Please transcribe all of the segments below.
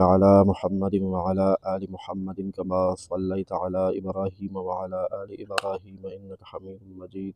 على محمد وعلى آل محمد كما صليت على إبراهيم وعلى آل إبراهيم إنك حميد مجيد.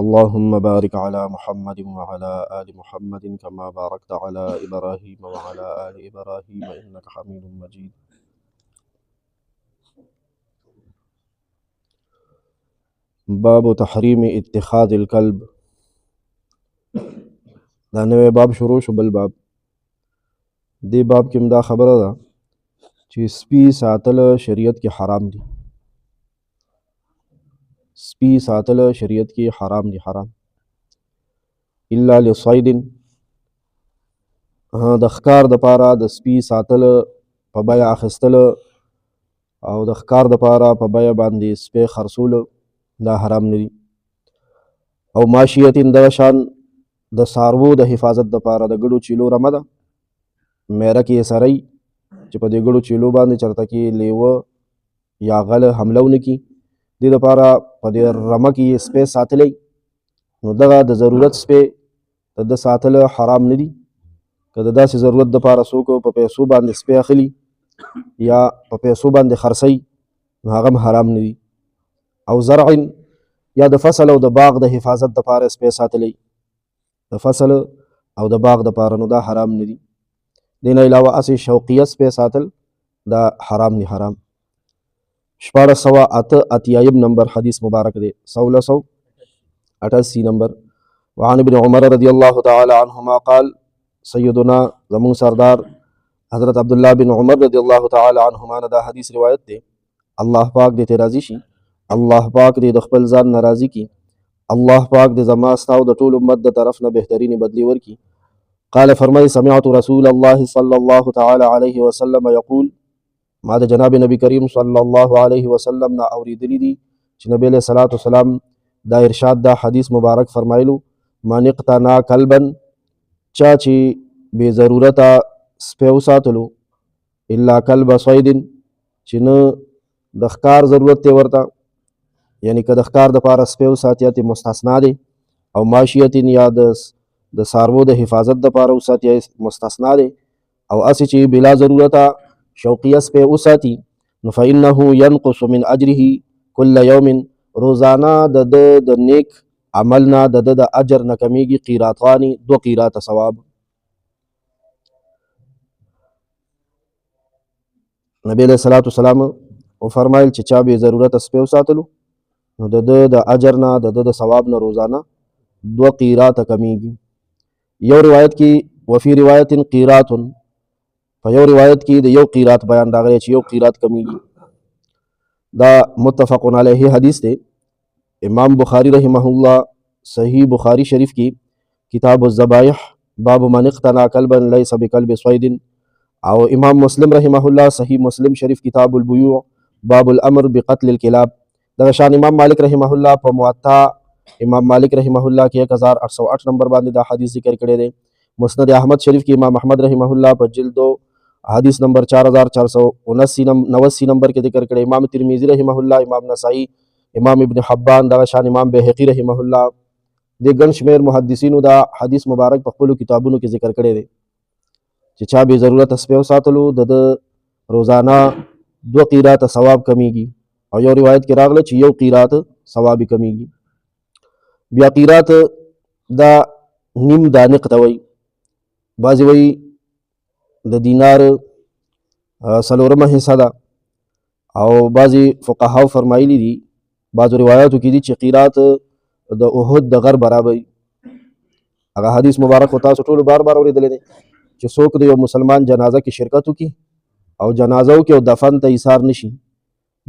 اللهم بارك على محمد وعلى آل محمد كما باركت على إبراهيم وعلى آل إبراهيم إنك حميد مجيد. باب تحریم اتخاذ الكلب. دا نوی باب شروع شو. بل باب دی باب کې دا خبره ده چې سپي ساتل شریعت کې حرام دي. سپي ساتل شریعت کې حرام دي، حرام الا لصید، د ښکار د پاره د سپي ساتل په بیه اخیستل او د ښکار د پاره په بیه باندې سپي خرڅول دا حرام نه دي. او ماشیت د شان د سارو د حفاظت د پاره د ګړو چیلو رمه ده، میره کې سړی چې په دې ګړو چیلو باندې چرته کې لیوه یا غل حمله ونه کي، دې دپاره په دې رمه کې سپی ساتلی، نو دغه د ضرورت سپی د ساتل حرام نه دي. که د داسې ضرورت دپاره څوک په پیسو باندې سپی اخلي یا په پیسو باندې خرڅوي نو هغه هم حرام نه دي. او زرع یا د فصل او د باغ د حفاظت دپاره سپی ساتلی، د فصل او د باغ دپاره، نو دا حرام نه دي. دین علاوه اسی شوقیه سپی ساتل دا حرام نه حرام. 1488 نمبر حدیث مبارک دی، 1688 نمبر. وعن ابن عمر رضی اللہ تعالی عنہما قال، سیدنا زمون سردار حضرت عبداللہ بن عمر رضی اللہ تعالی عنہما نے دا حدیث روایت دی. اللہ پاک دې ته راضي شي، الله پاک دې د خپل ځان ناراضي کی، الله پاک دې زما ستا او د ټول امت د طرف نه بهترینی بدلی ورکی. قال فرمای، سمعت رسول الله صلی الله تعالی علیه وسلم یقول، ما د جناب نبی کریم صلی الله علیه وسلم نه اوریدلی دي چې نبی علیہ الصلوۃ والسلام دا ارشاد دا حدیث مبارک فرمایلو، من اقتنا کلبا، چا چې بے ضرورته سپی وساتلو، الا کلب صید، چې نه د ښکار ضرورت دی ورته، یعنی که د ښکار دپاره سپی وساتیا ته مستثنا دی، او ماشیت یا د څاروو د حفاظت دپاره وساتیا مستثنا دی، او اسی چې بلا ضرورته شوقیه سپی وساتي نو فإنه ينقص من اجره كل يوم، روزانه د نیک عمل نه د اجر نه کمیږي قیراتانی، 2 قیرات ثواب. نبی علیہ الصلوۃ والسلام فرمایل چې چا به ضرورت سپی وساتلو نو د اجر نه د ثواب نه روزانه 2 قیرات کمیږي. یو روایت کې وفي روایت قیرات، په یو روایت کې د یو قیرات بیان راغلی چې یو قیرات کمیږي. دا متفق علیه حدیث دی. امام بخاری رحمه الله صحیح بخاری شریف کی کتاب الذبائح باب من اقتنى کلبا لیس بکلب صید، او امام مسلم رحمه الله صحیح مسلم شریف کتاب البیوع باب الامر بقتل الکلاب. دغه شان امام مالک رحمه الله په موطا امام مالک رحمه الله کې 1808 نمبر باندې دا حدیث ذکر کړی دی. مسند احمد شریف کې امام احمد رحمه الله په جلد حدیث نمبر 4479 نمبر کې ذکر کړی. امام ترمذی رحمه الله، امام نسائی، امام ابن حبان، دغه شان امام بیهقی رحمه الله، د ګڼ شمیر محدثینو دا حدیث مبارک په خپلو کتابونو کې ذکر کړی دی چې چا بې ضرورت سپی وساتلو د روزانه 2 قیرات ثواب کمیږي، او یو روایت کې راغله چې 1 قیرات ثواب کمیږي. بیا قیرات دا نیم دانق ته وایي، بعضې وایي د دینار 4 حصہ ده، او بعضې فقهاو فرمایلی دي بعضو روایاتو کې دي چې قیرات د احد د غر برابر. هغه حدیث مبارک خو تاسو ټولو بار بار اورېدلی دی چې څوک د یو مسلمان جنازه کې شرکت وکړي او جنازه وکړي او دفن ته ایثار نشي،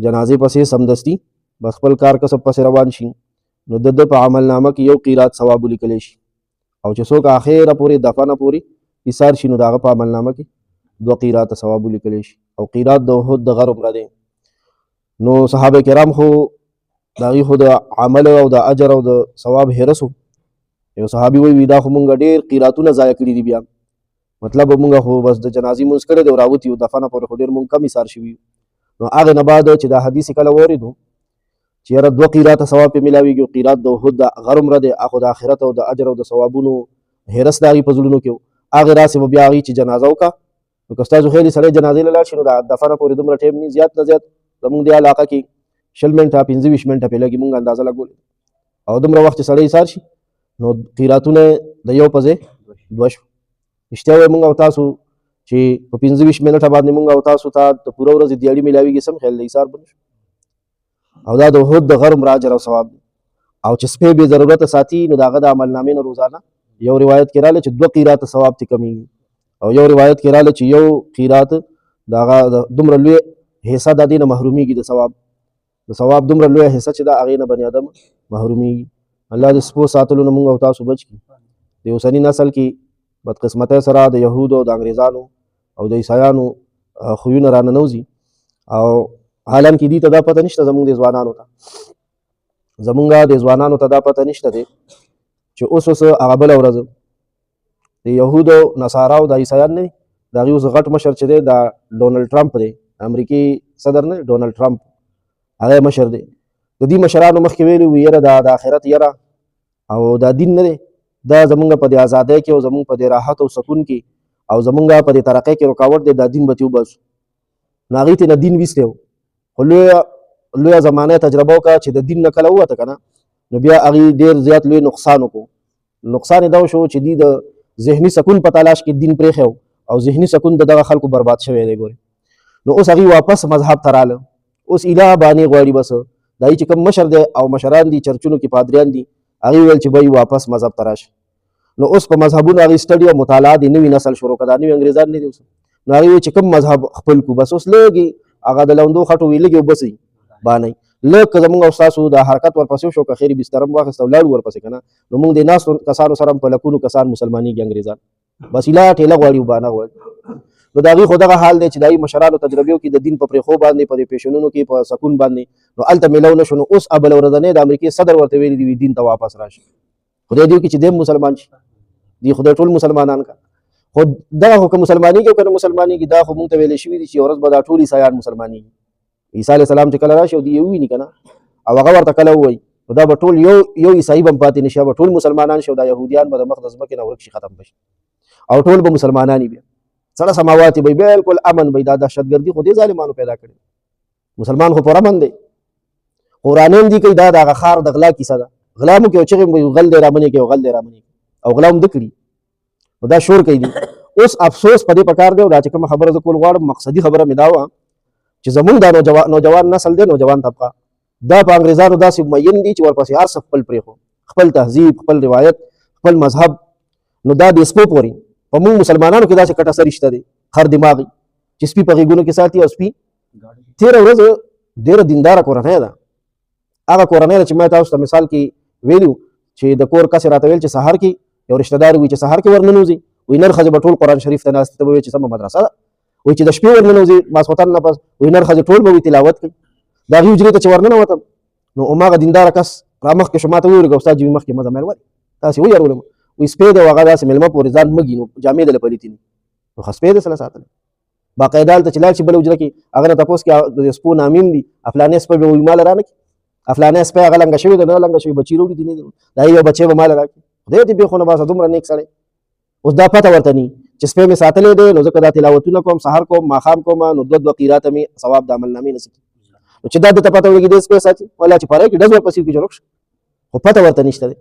جنازې پسې سمدستي بس خپل کار کسب پسې روان شي، نو د په عمل نامه کې 1 قیرات ثواب ولیکلی شي، او چې څوک آخره پورې دفنه پورې ایثار شي نو د هغه په عمل نامه کې 2 قیرات ثواب ولیکلی شي. او قیرات د احد د غر عمره دی. نو صحابه کرام خو د هغې خو د عمل او د اجر او د ثواب هرس و. یو صحابي وایي دا خو مونږ ډېر قیراتونه ضایع کړي دي، بیا مطلب مونږ خو بس د جنازې مونځ کړی دی او راوتي یو، دفنه پورې خو ډېر مونږ کم ایثار شوي یو. نو هغې نه بعد چې دا حدیث کله واورېدو چې یاره 2 قیرات ثواب پې میلاویږي، او قیرات د احد د غر عمره دی، هغه د آخرت او د اجر او د ثوابونو هرس د هغې په زړونو کې و. هغې راسې به بیا هغې چې جنازه وکړه نو که ستاسو خیال سړی جنازې له لاړ شي نو د دفنه پورې دومره ټایم نه زیات نه زیات زمونږ دې علاقه کې 20 منټه 25 منټه پرې لګي، مونږ اندازه لګولې. او دومره وخت چې سړی ایسار شي نو قیراتونه د یو په ځای 2 شو. رښتیا وایي مونږ او تاسو چې په 25 منټه باندې مونږ او تاسو ته د پوره ورځې دیاړي میلاویږي، سم خیال د ایسار به نه شو. او دا د احد د غر عمره اجر او ثواب دی. او چې سپی بې ضرورته ساتي نو د هغه د عملنامې نه روزانه یو روایت کې راغلی چې 2 قیراته ثواب ترې کمیږي، او یو روایت کې راغلی چې یو قیرات د هغه دومره لوی حصه د دې نه محرومیږي، د ثواب دومره لوی حصه چې د هغې نه بني ادم محرومیږي. الله د سپو ساتلو نه مونږ او تاسو بچ کړي. د اوسني نسل کې بدقسمتۍ سره د یهودو او د انګریزانو او د عیسایانو خویونه راننوځي، او حالانکې دې ته دا پته نشته زمونږ د ځوانانو ته، زمونږ د ځوانانو ته دا پته نشته دی چې اوس هغه بله ورځ د یهودو نصاراو د عیسایان نه دي، د هغې اوس غټ مشر چې دی د ډونالډ ټرمپ دی، امریکي صدر نه ډونالډ ټرمپ، هغه مشر دی. د دې مشرانو مخکې ویلي وو یره د آخرت یره او دا دین نه دی، دا زمونږ په دې ازادۍ کې او زمونږ په دې راحت او سکون کې او زمونږ په دې ترقۍ کې رکاوټ دی، دا دین به ترې وباسو. نو هغې ته نه دین ویستی و، خو لویه زمانه تجربه وکړه چې د دین نه کله ووته که نه نو بیا هغې ډېر زیات لوی نقصان وکړو. نقصان یې دا شو چې دوی د ذهني سکون په تلاش کې دین پرېښی او ذهني سکون د دغه خلکو برباد شوی دی. ګورې نو اوس هغې واپس مذهب ته راله، اوس اله بانې غواړي. بس دا چې کوم مشر دی او مشران دي چرچونو کې پادریان دي، هغې ویل چې بی واپس مذهب ته راشه. نو اوس په مذهبونو هغې سټډي او مطالعه د نوي نسل شروع کړه، دا نوي انګریزان نه دي اوس. نو هغې ویل چې کوم مذهب خپل کړو، بس اوس لږې هغه د لوندو خټو وي لږې اوبه سي بانئ، لږ که زمونږ او ستاسو د حرکت ورپسې وشو، که خیري بستره م واخېسته ولاړو ورپسې که نه نو مونږ د ناستو کسانو سره په لکونو کسان مسلمانېږي انګریزان، بس ایله ټېله غواړي وبانه غواړي. نو د هغې خو دغه حال دی چې د هغې مشرانو تجربې وکړي د دین په پرېښو باندې، په دې پیشنونو کې په سکون باندې، نو هلته میلاو نه شو. نو اوس بله ورځنی د امریکې صدر ورته ویلي دي دین ته واپس راشي. خدای دې وکړي چې دی مسلمان شي، دی خدای ټول مسلمانان که خو دغه خو که مسلمانېږي او که نه مسلمانېږي، دا خو مونږ ته ویلی شوي دي چې یو ورځ به دا ټول عیسایان مسلمانېږي. عیسی علیه السلام چې کله راشي او دوی یې وویني که نه او هغه ورته کله ووایي نو دا به ټول یو عیسایي به هم پاتې نه شي، به ټول مسلمانان شي او دا یهودیان به د مخ د ځمکې نه ورک شي، ختم به شي او ټول به مسلمانان وي. بیا سړه سماوات به بالکل امن به. دا دهشتګردي خو دې ظالمانو پیدا کړې. مسلمان خو پر امن دی، قرآنین دي کوي دا د هغه ښار د غلا کیسه ده، غلا مو کوي او چغې مو غل دی رامنې کوي او غل دی رامنې کوي او غلا هم ده کړي، نو دا شور کوي دي. اوس افسوس په دې پکار دی او دا چې کومه خبره زه کول غواړم مقصدي خبره مې دا وه چې زمونږ دا نوجوان نسل دی، نوجوان طبقه دا په انګریزانو داسې مین دي چې ورپسې هر څه خپل پرېښو، خپل تهذیب، خپل روایت، خپل مذهب. نو دا د سپو پورې په موږ مسلمانانو کې داسې کټه سر رشته دی، خر دماغي چې سپي په غېږونو کې ساتي او سپي. تېره ورځ ډېره دینداره کورنۍ ده، هغه کورنۍ ده چې ما تاسو ته مثال کې ویلي چې د کور کس راته ویل چې سهار کې یو رشته دار وي چې سهار کې ورننوځي، وایي نر ښځې به ټول قرآن شریف ته ناستې، ته به وایي چې سمه مدرسه ده، وایي چې د شپې ورننوځي ماسخوتن نه پس، وایي نر ښځې ټول به وي تلاوت کوي. د هغې حجرې ته چې ورننوتم نو هماغه دینداره کس را مخکې شو، ما ته وویل که استاد جي مخکې مه ځه. مې ولې تاسې ویارولم، وایي سپی دی او هغه داسې مېلمه پورې ځان مږي نو جامې دله پلیتې ني، نو ښه سپی دی سله ساتلی. باقاعده هلته چې لاړ شي بله حجره کې هغه نه تپوس کړي د سپو نامیم دي، افلانې سپی به وایي ما له رانه کړي، افلانې سپی هغه لنګه شوي دی نه لنګه شوي بچي راوړي دي نه دي، د هغې یو بچی به ما له راکړي. خدای دې بېخو نه باسه دومره نیک سړی. اوس دا پته ورته ني چې سپی مې ساتلی دی نو ځکه دا تلاوتونه کوم، سهار کوم، ماښام کوم، نو 2 قیراته مې ثواب د عملنامې نصیب کړي. نو چې دا دته پته ولګي دې سپی ساتي ولا چې پاره کې ډز ورپسې وکړي چې روک شي، خو پته ورته نشته دی.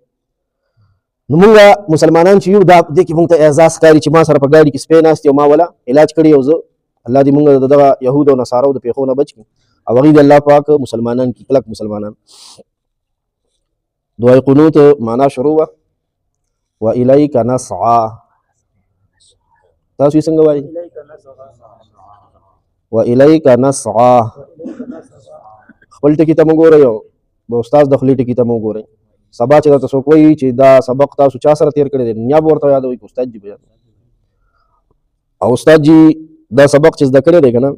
نو مونږ مسلمانان چې یو دا دې کې مونږ ته اعزاز ښکاري چې ما سره په ګاډي کې سپی ناست او ما ولا علاج کړی او زه الله دې مونږ د دغه یهود او نصارو د پیښو نه بچ کړي او هغوی د الله پاک مسلمانان کې کلک مسلمانان. دعای قنوت معنا شروع وه وإلیک نسعی، تاسو یې څنګه وایي؟ وإلیک نسعی. خپل ټکي ته مو ګورئ او د استاد د خولې ټکي ته مو ګورئ. سبا چې درته څوک وایي چې دا سبق تاسو چا سره تېر کړی دی، نیا به ورته یادوئ که استاد جي به یادوي. او استاد جي دا سبق چې زده کړی دی که نه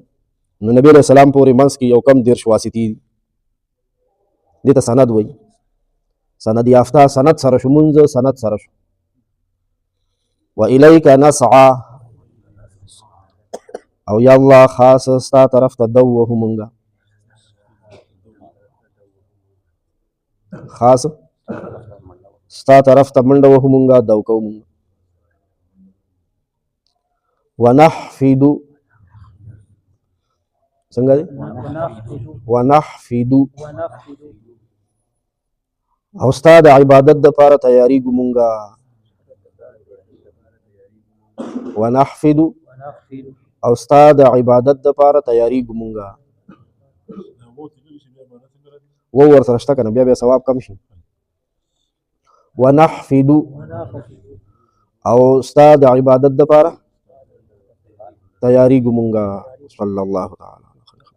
نو نبي علیه السلام پورې منځ کې یو کم 10 واسطې دي، دې ته سند وایي. سند یافته سند سره شو، مونځ سند سره شو. وإلیک نسعی او یا الله خاص ستا طرف ته دو وهو مونږه، خاص ستا طرف ته منډه وهو مونږه، دو کوو مونږه. ونحفد څنګه دی ونحفد او ستا د عبادت دپاره تیاریږو مونږه ونحفد او ستا د عبادت دپاره تیاریږو مونږه و ورسره شته که نه بیا ثواب کم شي ونحفد او ستا د عبادت دپاره تیاریږو مونږه صلی الله تعالی علیه وسلم